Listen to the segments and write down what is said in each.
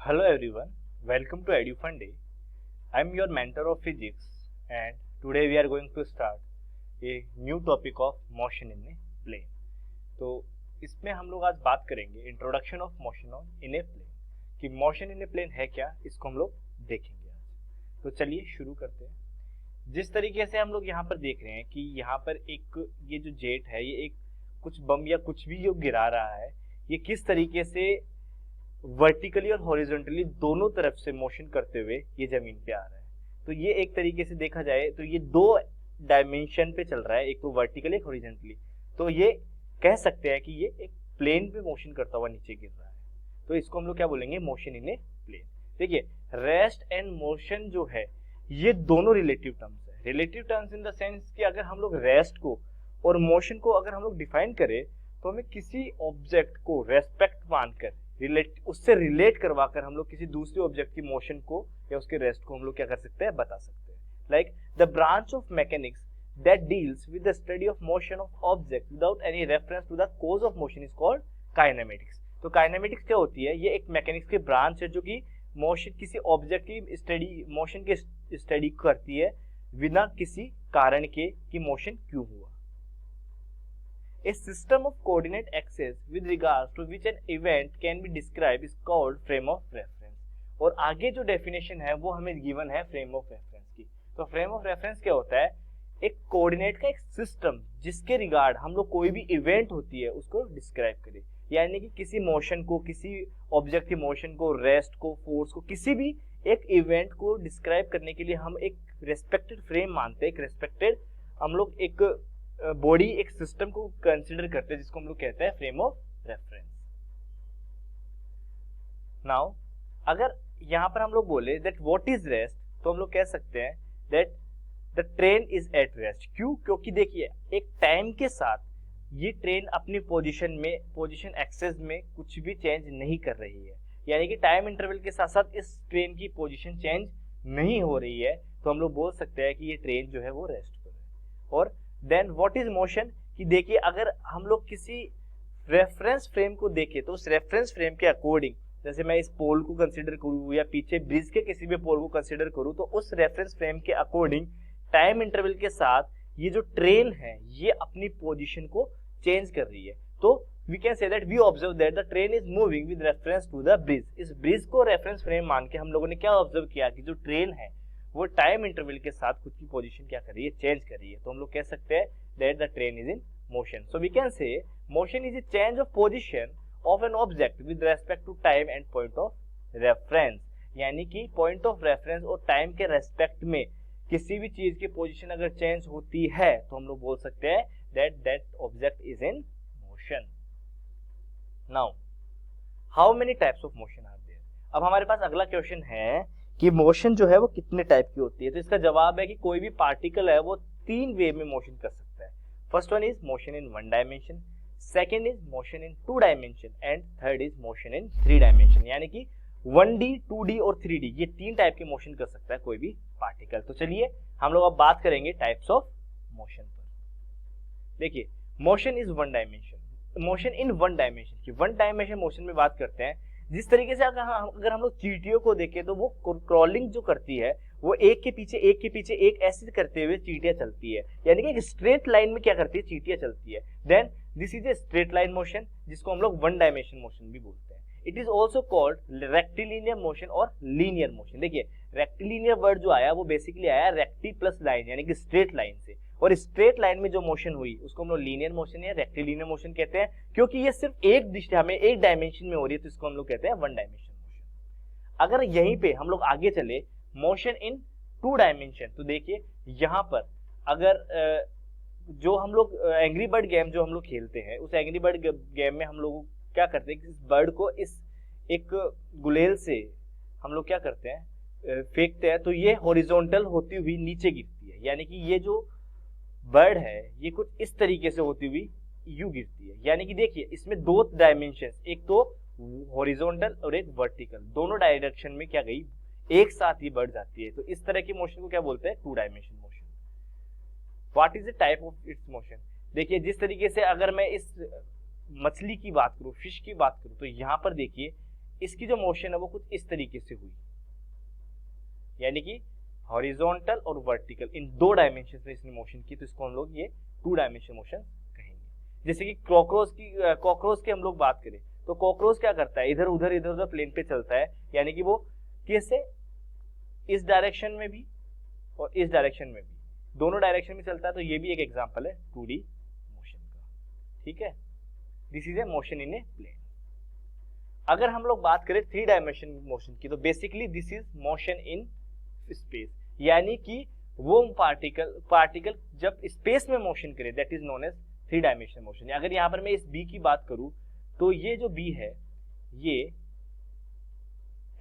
Hello everyone, welcome to EduFun Day. I am your mentor of physics and today we are going to start a new topic of motion in a plane. तो इसमें हम लोग आज बात करेंगे introduction of motion on in a plane कि motion in a plane है क्या, इसको हम लोग देखेंगे आज। तो चलिए शुरू करते हैं। जिस तरीके से हम लोग यहाँ पर देख रहे हैं कि यहाँ पर एक ये जो जेट है ये एक कुछ बम या कुछ भी जो गिरा रहा है ये किस तरीके से वर्टिकली और हॉरिजॉन्टली दोनों तरफ से मोशन करते हुए ये जमीन पे आ रहा है। तो ये एक तरीके से देखा जाए तो ये दो डायमेंशन पे चल रहा है, एक तो वर्टिकली एक हॉरिजॉन्टली। तो ये कह सकते हैं कि ये एक प्लेन पे मोशन करता हुआ नीचे गिर रहा है। तो इसको हम लोग क्या बोलेंगे, मोशन इन ए प्लेन। देखिए रेस्ट एंड मोशन जो है ये दोनों रिलेटिव टर्म्स है। Relative terms in the sense कि अगर हम लोग रेस्ट को और मोशन को अगर हम लोग डिफाइन करें तो हमें किसी ऑब्जेक्ट को रेस्पेक्ट मानकर उससे रिलेट करवाकर हम लोग किसी दूसरे ऑब्जेक्ट की मोशन को या उसके रेस्ट को हम लोग क्या कर सकते हैं, बता सकते हैं। Like the branch of mechanics that deals with the study of motion of object without any reference to the cause of motion is called kinematics। तो काइनेमेटिक्स क्या होती है, ये एक मैकेनिक्स की ब्रांच है जो कि मोशन किसी ऑब्जेक्ट की स्टडी मोशन की स्टडी करती है बिना किसी कारण के कि मोशन क्यों हुआ। A system of coordinate axes with regards to which an event can be described is called frame of reference। और आगे जो डेफिनेशन है वो हमें गिवन है फ्रेम ऑफ रेफरेंस की। तो फ्रेम ऑफ रेफरेंस क्या होता है, एक कोऑर्डिनेट का एक सिस्टम जिसके रिगार्ड हम लोग कोई भी इवेंट होती है उसको डिस्क्राइब करें। यानी कि किसी मोशन को, किसी ऑब्जेक्ट की मोशन को, रेस्ट को, फोर्स को, किसी भी एक इवेंट को डिस्क्राइब करने के लिए हम एक रेस्पेक्टेड फ्रेम मानते हैं। एक रेस्पेक्टेड हम लोग एक बॉडी एक सिस्टम को कंसीडर करते हैं जिसको हम लोग कहते हैं फ्रेम ऑफ रेफरेंस। नाउ अगर यहाँ पर हम लोग बोले दैट व्हाट इज रेस्ट तो हम लोग कह सकते हैं that the train is at rest. क्यों? क्योंकि देखिए एक टाइम के साथ ये ट्रेन अपनी पोजीशन एक्सेस में कुछ भी चेंज नहीं कर रही है। यानी कि टाइम इंटरवल के साथ साथ इस ट्रेन की पोजीशन चेंज नहीं हो रही है। तो हम लोग बोल सकते हैं कि ये ट्रेन जो है वो रेस्ट पर है। और देन व्हाट इज मोशन, कि देखिए अगर हम लोग किसी रेफरेंस फ्रेम को देखें तो उस रेफरेंस फ्रेम के अकॉर्डिंग, जैसे मैं इस पोल को कंसीडर करूँ या पीछे ब्रिज के किसी भी पोल को कंसीडर करूँ, तो उस रेफरेंस फ्रेम के अकॉर्डिंग टाइम इंटरवल के साथ ये जो ट्रेन है ये अपनी पोजीशन को चेंज कर रही है। तो we can say that we observe that the train is moving with reference to the bridge. इस ब्रिज को रेफरेंस फ्रेम मान के हम लोगों ने क्या ऑब्जर्व किया कि जो ट्रेन है वो टाइम इंटरवल के साथ खुद की पोजीशन क्या कर रही है, चेंज कर रही है। तो हम लोग कह सकते हैं that the train is in motion. So we can say motion is a change of position of an object with respect to time and point of reference. यानी कि पॉइंट ऑफ रेफरेंस और टाइम के respect में किसी भी चीज की position अगर चेंज होती है तो हम लोग बोल सकते हैं that object is in motion. Now how many types of motion are there. अब हमारे पास अगला क्वेश्चन है कि मोशन जो है वो कितने टाइप की होती है। तो इसका जवाब है कि कोई भी पार्टिकल है वो तीन वे में मोशन कर सकता है। First one is motion in one dimension, second is motion in two dimension and third is motion in three dimension. यानी कि 1D, 2D और 3D ये तीन टाइप के मोशन कर सकता है कोई भी पार्टिकल। तो चलिए हम लोग अब बात करेंगे टाइप्स ऑफ मोशन पर। देखिए motion is one dimension, motion in one dimension की वन डायमेंशन मोशन में बात करते हैं। जिस तरीके से अगर हम लोग चींटियों को देखें तो वो क्रॉलिंग जो करती है वो एक के पीछे एक ऐसे करते हुए चींटियां चलती है। यानी कि एक स्ट्रेट लाइन में क्या करती है, चींटियां चलती है। Then this is a straight line motion जिसको हम लोग वन डायमेंशन मोशन भी बोलते हैं। It is also called rectilinear motion और लीनियर मोशन। देखिए रेक्टिलिनियर वर्ड जो आया वो बेसिकली आया रेक्टी प्लस लाइन यानी कि स्ट्रेट लाइन से, और स्ट्रेट लाइन में जो मोशन हुई उसको हम लोग लीनियर मोशन या रेक्टिलिनियर मोशन कहते हैं। क्योंकि ये सिर्फ एक दिशा में एक डायमेंशन में हो रही है तो इसको हम लोग कहते हैं वन डायमेंशन मोशन। अगर यहीं पे हम लोग आगे चले मोशन इन टू डायमेंशन, तो देखिए यहाँ पर अगर जो हम लोग एंग्री बर्ड गेम जो हम लोग खेलते हैं उस एंग्री बर्ड गेम में हम लोग क्या करते हैं कि इस बर्ड को इस एक गुलेल से हम लोग क्या करते हैं, फेंकते हैं, तो ये हॉरिजॉन्टल होती हुई नीचे गिरती है। यानी कि ये जो बर्ड है ये कुछ इस तरीके से होती हुई यूं गिरती है। यानी कि देखिए इसमें दो डायमेंशन, एक तो हॉरिजॉन्टल और एक वर्टिकल, दोनों डायरेक्शन में क्या गई एक साथ ही बढ़ जाती है। तो इस तरह की मोशन को क्या बोलते हैं, two dimension motion. What is the type of its motion. देखिए जिस तरीके से अगर मैं इस मछली की बात करूं, फिश की बात करूं, तो यहाँ पर देखिए इसकी जो मोशन है वो कुछ इस तरीके से हुई, यानी कि हॉरिजॉन्टल और वर्टिकल इन दो डायमेंशन में इसने मोशन की, तो इसको हम लोग ये 2 डायमेंशन मोशन कहेंगे। जैसे कि कॉकरोच की हम लोग बात करें तो कॉकरोच क्या करता है, इधर उधर प्लेन पे चलता है, यानी कि वो कैसे, इस डायरेक्शन में भी और इस डायरेक्शन में भी, दोनों डायरेक्शन में चलता है। तो ये भी एक एग्जांपल है 2D मोशन का, ठीक है। This is a motion in a plane. अगर हम लोग बात करें 3 डायमेंशन मोशन की, तो basically this is motion in space, यानी कि वो पार्टिकल जब स्पेस में मोशन करे, that is known as 3 dimension motion. अगर यहाँ पर मैं इस बी की बात करूं तो ये जो बी है ये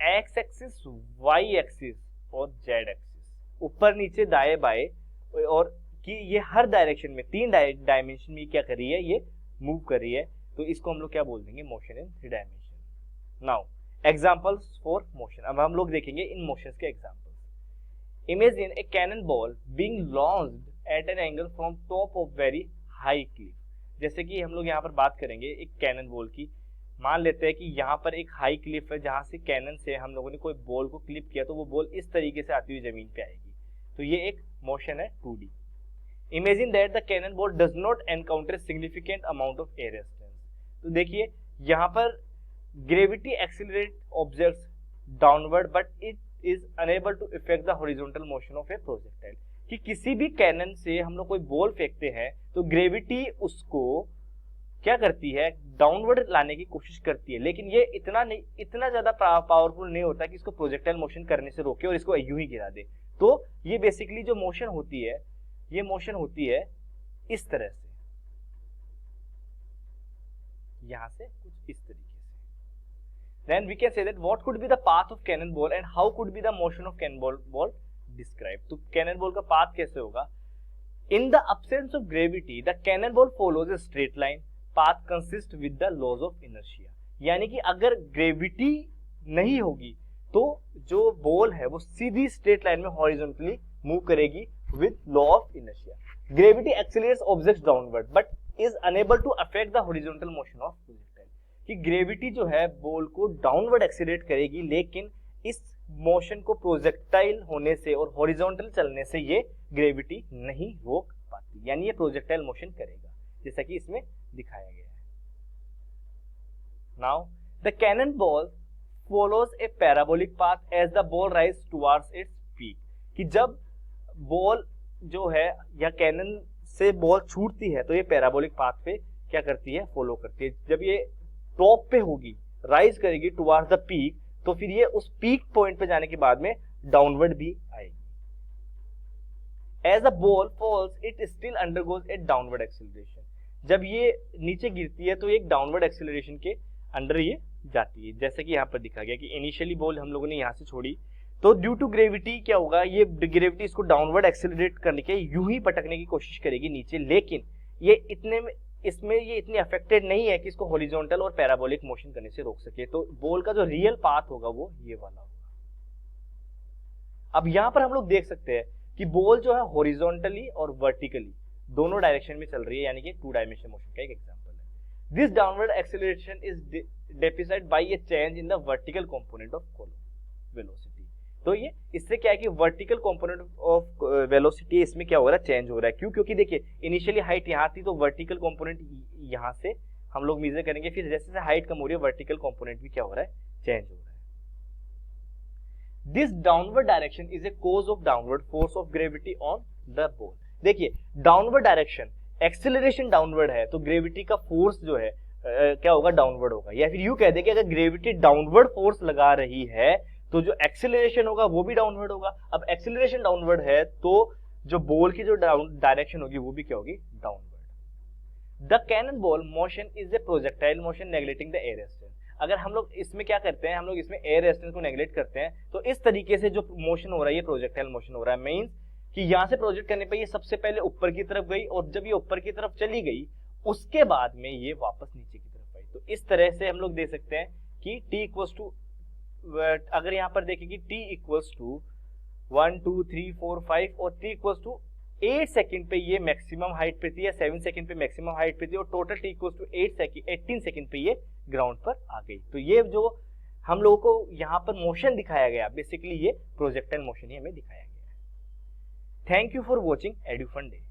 एक्स एक्सिस, वाई एक्सिस और जेड एक्सिस, ऊपर नीचे दाएं बाएं, और कि ये हर डायरेक्शन में 3 डायमेंशन में क्या कर रही है, ये मूव कर रही है। तो इसको हम लोग क्या बोल देंगे, motion in 3 dimension. Now examples for motion, अब हम लोग देखेंगे इन मोशंस के examples. Imagine a cannon ball being launched at an angle from top of very high cliff. जैसे कि हम लोग यहाँ पर बात करेंगे एक कैनन बॉल की। मान लेते हैं कि यहाँ पर एक हाई क्लिफ है जहां से कैनन से हम लोगों ने कोई बॉल को क्लिप किया, तो वो बॉल इस तरीके से आती हुई जमीन पे आएगी। तो ये एक मोशन है 2D। Imagine that the cannon ball does not encounter significant amount of air resistance. तो देखिए यहाँ पर gravity accelerate objects downward but it is unable to effect the horizontal motion of a projectile. कि किसी भी cannon से हम लोग कोई बॉल फेंकते हैं तो ग्रेविटी उसको क्या करती है, डाउनवर्ड लाने की कोशिश करती है, लेकिन ये इतना ज्यादा पावरफुल नहीं होता कि इसको प्रोजेक्टाइल मोशन करने से रोके और इसको यूं ही गिरा दे। तो ये बेसिकली जो मोशन होती है, ये मोशन होती है इस तरह से, यहां से कुछ इस तरीके से। Then we can say that what could be the path of cannonball and how could be the motion of cannonball described? तो cannonball का path कैसे होगा? In the absence of gravity, the cannonball follows a straight line. Path consists with the laws of inertia. यानी कि अगर gravity नहीं होगी तो जो बॉल है वो सीधी स्ट्रेट लाइन में हॉरिजॉन्टली मूव करेगी with law of inertia. Gravity accelerates objects downward but is unable to affect the horizontal motion of projectile. कि ग्रेविटी जो है बॉल को डाउनवर्ड एक्सीलरेट करेगी, लेकिन इस मोशन को प्रोजेक्टाइल होने से और हॉरिजॉन्टल चलने से ये ग्रेविटी नहीं रोक पाती, यानी ये प्रोजेक्टाइल मोशन करेगा, जैसा कि इसमें दिखाया गया है। Now the cannon ball follows a parabolic path as the ball rise towards its peak. कि जब बॉल जो है या कैनन से बॉल छूटती है तो ये पैराबोलिक पाथ पे क्या करती है, फॉलो करती है। जब ये टॉप पे होगी, राइज करेगी टुवर्ड्स द पीक, तो फिर ये उस पीक पॉइंट पे जाने के बाद में डाउनवर्ड भी आएगी। As the ball falls it still undergoes a downward acceleration. जब ये नीचे गिरती है तो एक डाउनवर्ड एक्सीलरेशन के अंडर ये जाती है, जैसे कि यहाँ पर दिखा गया कि इनिशियली बॉल हम लोगों ने यहाँ से छोड़ी तो ड्यू टू ग्रेविटी क्या होगा, ये ग्रेविटी इसको डाउनवर्ड एक्सीलरेट करने के यूं ही पटकने की कोशिश करेगी नीचे, लेकिन ये इसमें ये इतनी अफेक्टेड नहीं है कि इसको हॉरिजॉन्टल और पैराबोलिक मोशन करने से रोक सके। तो बॉल का जो रियल पाथ होगा वो ये वाला होगा। अब यहां पर हम लोग देख सकते हैं कि बॉल जो है हॉरिजॉन्टली और वर्टिकली दोनों डायरेक्शन में चल रही है, यानी कि 2 डायमेंशन मोशन का एक एग्जांपल है। This downward acceleration is decided by a change in the vertical component of velocity. तो ये इससे क्या है कि वर्टिकल कंपोनेंट ऑफ वेलोसिटी इसमें क्या हो रहा है, चेंज हो रहा है। क्यों? क्योंकि देखिए इनिशियली हाइट यहाँ थी तो वर्टिकल कंपोनेंट यहाँ से हम लोग मेजर करेंगे, फिर जैसे जैसे हाइट कम हो रही है वर्टिकल कंपोनेंट भी क्या हो रहा है, चेंज हो रहा है। This downward direction is a cause of downward force of gravity on the ball. देखिए डाउनवर्ड डायरेक्शन, एक्सेलरेशन डाउनवर्ड है तो ग्रेविटी का फोर्स जो है क्या होगा, डाउनवर्ड होगा। या फिर यूं कह दे कि अगर ग्रेविटी डाउनवर्ड फोर्स लगा रही है तो जो एक्सेलरेशन होगा वो भी डाउनवर्ड होगा। अब एक्सेलरेशन डाउनवर्ड है तो जो बॉल की जो डायरेक्शन होगी वो भी क्या होगी, downward. The cannon ball motion is a projectile motion neglecting the air resistance. अगर हम लोग इसमें क्या करते हैं, हम लोग इसमें एयर रेजिस्टेंस को नेगलेक्ट करते हैं, तो इस तरीके से जो मोशन हो रहा है ये प्रोजेक्टाइल मोशन हो रहा है। मींस कि यहां से प्रोजेक्ट करने पे ये सबसे पहले ऊपर की तरफ गई और जब ये ऊपर की तरफ चली गई उसके बाद में ये वापस नीचे की तरफ आई। तो इस तरह से हम लोग देख सकते हैं कि t इक्वल्स टू, अगर यहाँ पर देखेंगे t इक्वल्स टू 1 2 3 4 5 और t इक्वल्स टू 8 सेकंड पे ये मैक्सिमम हाइट पे थी या 7 सेकंड पे मैक्सिमम हाइट पे थी और total t equals to 18 second पे ये ग्राउंड पर आ गई। तो ये जो हम लोगों को यहाँ पर मोशन दिखाया गया, बेसिकली ये प्रोजेक्टाइल मोशन ही हमें दिखाया गया है। Thank you for watching Edufun day.